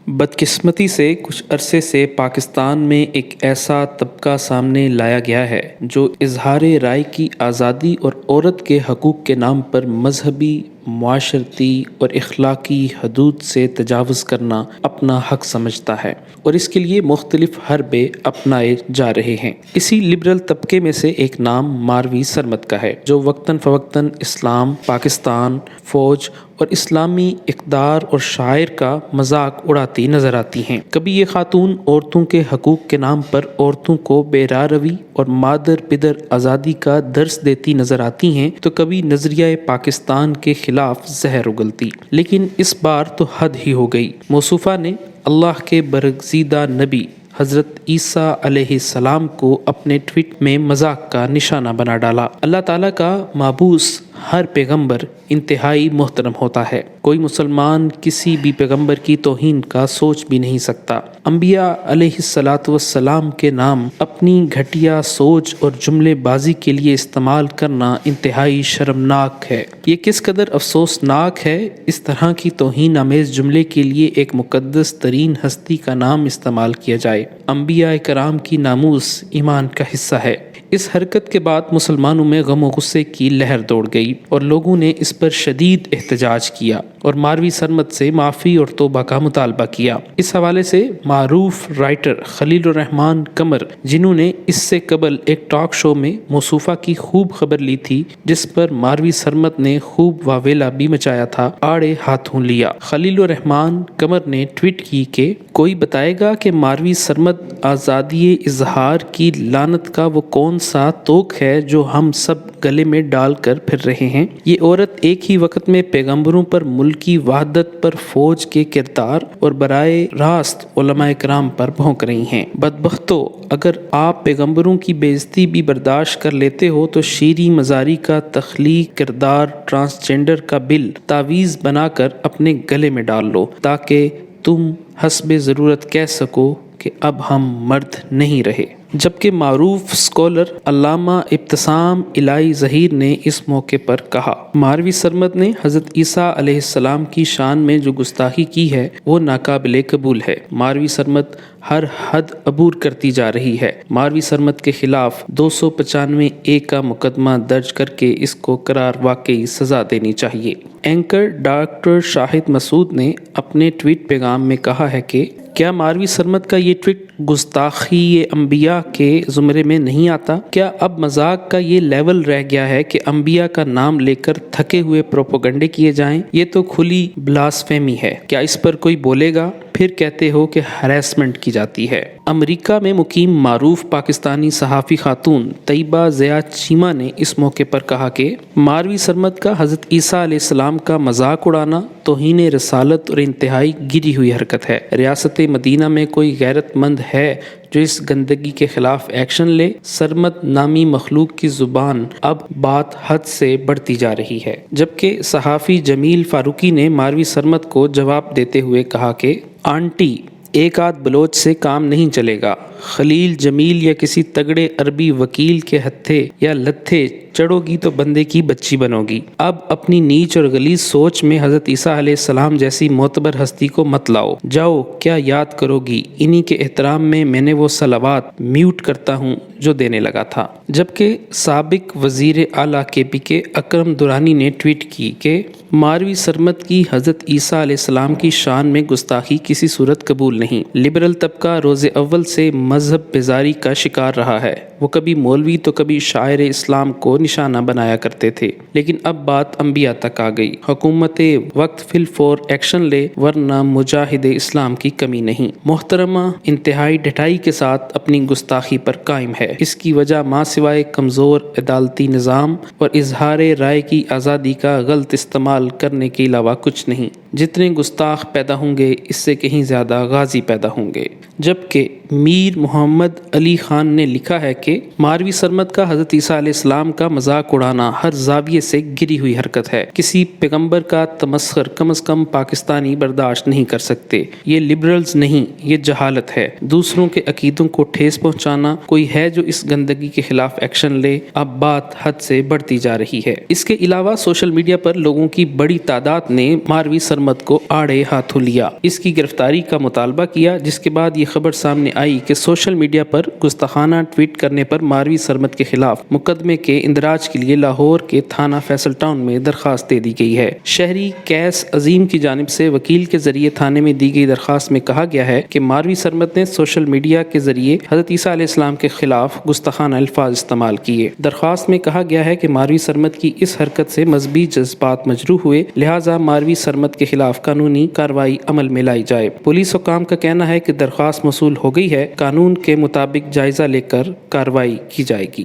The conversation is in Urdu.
بدقسمتی سے کچھ عرصے سے پاکستان میں ایک ایسا طبقہ سامنے لایا گیا ہے جو اظہار رائے کی آزادی اور عورت کے حقوق کے نام پر مذہبی، معاشرتی اور اخلاقی حدود سے تجاوز کرنا اپنا حق سمجھتا ہے اور اس کے لیے مختلف حربے اپنائے جا رہے ہیں۔ اسی لبرل طبقے میں سے ایک نام ماروی سرمد کا ہے، جو وقتاً فوقتاً اسلام، پاکستان، فوج اور اسلامی اقدار اور شاعر کا مذاق اڑاتی نظر آتی ہیں۔ کبھی یہ خاتون عورتوں کے حقوق کے نام پر عورتوں کو بے راہ روی اور مادر پدر آزادی کا درس دیتی نظر آتی ہیں، تو کبھی نظریہ پاکستان کے خلاف زہر اگلتی۔ لیکن اس بار تو حد ہی ہو گئی۔ موصوفہ نے اللہ کے برگزیدہ نبی حضرت عیسیٰ علیہ السلام کو اپنے ٹویٹ میں مذاق کا نشانہ بنا ڈالا۔ اللہ تعالیٰ کا مابعوث ہر پیغمبر انتہائی محترم ہوتا ہے۔ کوئی مسلمان کسی بھی پیغمبر کی توہین کا سوچ بھی نہیں سکتا۔ انبیاء علیہ السلام کے نام اپنی گھٹیا سوچ اور جملے بازی کے لیے استعمال کرنا انتہائی شرمناک ہے۔ یہ کس قدر افسوسناک ہے، اس طرح کی توہین آمیز جملے کے لیے ایک مقدس ترین ہستی کا نام استعمال کیا جائے۔ انبیاء کرام کی ناموس ایمان کا حصہ ہے۔ اس حرکت کے بعد مسلمانوں میں غم و غصے کی لہر دوڑ گئی اور لوگوں نے اس پر شدید احتجاج کیا اور ماروی سرمد سے معافی اور توبہ کا مطالبہ کیا۔ اس حوالے سے معروف رائٹر خلیل الرحمن قمر، جنہوں نے اس سے قبل ایک ٹاک شو میں موصوفہ کی خوب خبر لی تھی جس پر ماروی سرمد نے خوب واویلا بھی مچایا تھا، آڑے ہاتھوں لیا۔ خلیل الرحمن قمر نے ٹویٹ کی کہ کوئی بتائے گا کہ ماروی سرمد آزادی اظہار کی لعنت کا وہ کون سا توق ہے جو ہم سب گلے میں ڈال کر پھر رہے ہیں؟ یہ عورت ایک ہی وقت میں پیغمبروں پر، ملکی وحدت پر، فوج کے کردار اور برائے راست علماء کرام پر بھونک رہی ہیں۔ بدبختو، اگر آپ پیغمبروں کی بے عزتی بھی برداشت کر لیتے ہو تو شیریں مزاری کا تخلیق کردار ٹرانسجنڈر کا بل تعویذ بنا کر اپنے گلے میں ڈال لو، تاکہ تم حسب ضرورت کہہ سکو کہ اب ہم مرد نہیں رہے۔ جبکہ معروف اسکالر علامہ ابتسام الہی ظہیر نے اس موقع پر کہا، ماروی سرمد نے حضرت عیسیٰ علیہ السلام کی شان میں جو گستاخی کی ہے وہ ناقابل قبول ہے۔ ماروی سرمد ہر حد عبور کرتی جا رہی ہے۔ ماروی سرمد کے خلاف 295(a) کا مقدمہ درج کر کے اس کو قرار واقعی سزا دینی چاہیے۔ اینکر ڈاکٹر شاہد مسعود نے اپنے ٹویٹ پیغام میں کہا ہے کہ کیا ماروی سرمد کا یہ ٹویٹ گستاخی انبیاء کے زمرے میں نہیں آتا؟ کیا اب مذاق کا یہ لیول رہ گیا ہے کہ انبیاء کا نام لے کر تھکے ہوئے پروپیگنڈے کیے جائیں؟ یہ تو کھلی بلاسفیمی ہے۔ کیا اس پر کوئی بولے گا؟ پھر کہتے ہو کہ ہراسمنٹ کی جاتی ہے۔ امریکہ میں مقیم معروف پاکستانی صحافی خاتون طیبہ ضیاء چیمہ نے اس موقع پر کہا کہ ماروی سرمد کا حضرت عیسیٰ علیہ السلام کا مذاق اڑانا توہین رسالت اور انتہائی گری ہوئی حرکت ہے۔ ریاست مدینہ میں کوئی غیرت مند ہے جو اس گندگی کے خلاف ایکشن لے؟ سرمد نامی مخلوق کی زبان اب بات حد سے بڑھتی جا رہی ہے۔ جبکہ صحافی جمیل فاروقی نے ماروی سرمد کو جواب دیتے ہوئے کہا کہ آنٹی، ایک آدھ بلوچ سے کام نہیں چلے گا۔ خلیل جمیل یا کسی تگڑے عربی وکیل کے ہتھے یا لتھے چڑھو گی تو بندے کی بچی بنو گی۔ اب اپنی نیچ اور غلیظ سوچ میں حضرت عیسیٰ علیہ السلام جیسی معتبر ہستی کو مت لاؤ۔ جاؤ، کیا یاد کرو گی؟ انہی کے احترام میں نے وہ صلوات میوٹ کرتا ہوں جو دینے لگا تھا۔ جبکہ سابق وزیر اعلیٰ کے اکرم درانی نے ٹویٹ کی کہ ماروی سرمد کی حضرت عیسیٰ علیہ السلام کی شان میں گستاخی کسی صورت قبول نہیں۔ لبرل طبقہ روز اول سے مذہب بیزاری کا شکار رہا ہے۔ وہ کبھی مولوی تو کبھی شاعر اسلام کو نشانہ بنایا کرتے تھے، لیکن اب بات انبیاء تک آ گئی۔ حکومت وقت فی الفور ایکشن لے، ورنہ مجاہد اسلام کی کمی نہیں۔ محترمہ انتہائی ڈٹائی کے ساتھ اپنی گستاخی پر قائم ہے۔ اس کی وجہ ماں سوائے کمزور عدالتی نظام اور اظہار رائے کی آزادی کا غلط استعمال کرنے کے علاوہ کچھ نہیں۔ جتنے گستاخ پیدا ہوں گے اس سے کہیں زیادہ غازی پیدا ہوں گے۔ جبکہ میر محمد علی خان نے لکھا ہے کہ ماروی سرمد کا حضرت عیسیٰ علیہ السلام کا مذاق اڑانا ہر زاویے سے گری ہوئی حرکت ہے۔ کسی پیغمبر کا تمسخر کم از کم پاکستانی برداشت نہیں کر سکتے۔ یہ لبرلز نہیں، یہ جہالت ہے۔ دوسروں کے عقیدوں کو ٹھیس پہنچانا۔ کوئی ہے جو اس گندگی کے خلاف ایکشن لے۔ اب بات حد سے بڑھتی جا رہی ہے۔ اس کے علاوہ سوشل میڈیا پر لوگوں کی بڑی تعداد نے ماروی سرمد سرمد کو آڑے ہاتھوں لیا، اس کی گرفتاری کا مطالبہ کیا، جس کے بعد یہ خبر سامنے آئی کہ سوشل میڈیا پر گستاخانہ ٹویٹ کرنے پر ماروی سرمد کے خلاف مقدمے کے اندراج کے لیے لاہور کے تھانہ فیصل ٹاؤن میں درخواست دے دی گئی ہے۔ شہری کیس عظیم کی جانب سے وکیل کے ذریعے تھانے میں دی گئی درخواست میں کہا گیا ہے کہ ماروی سرمد نے سوشل میڈیا کے ذریعے حضرت عیسیٰ علیہ السلام کے خلاف گستاخانہ الفاظ استعمال کیے۔ درخواست میں کہا گیا ہے کہ ماروی سرمد کی اس حرکت سے مذہبی جذبات مجروح ہوئے، لہٰذا ماروی سرمد کے خلاف قانونی کارروائی عمل میں لائی جائے۔ پولیس حکام کا کہنا ہے کہ درخواست موصول ہو گئی ہے، قانون کے مطابق جائزہ لے کر کارروائی کی جائے گی۔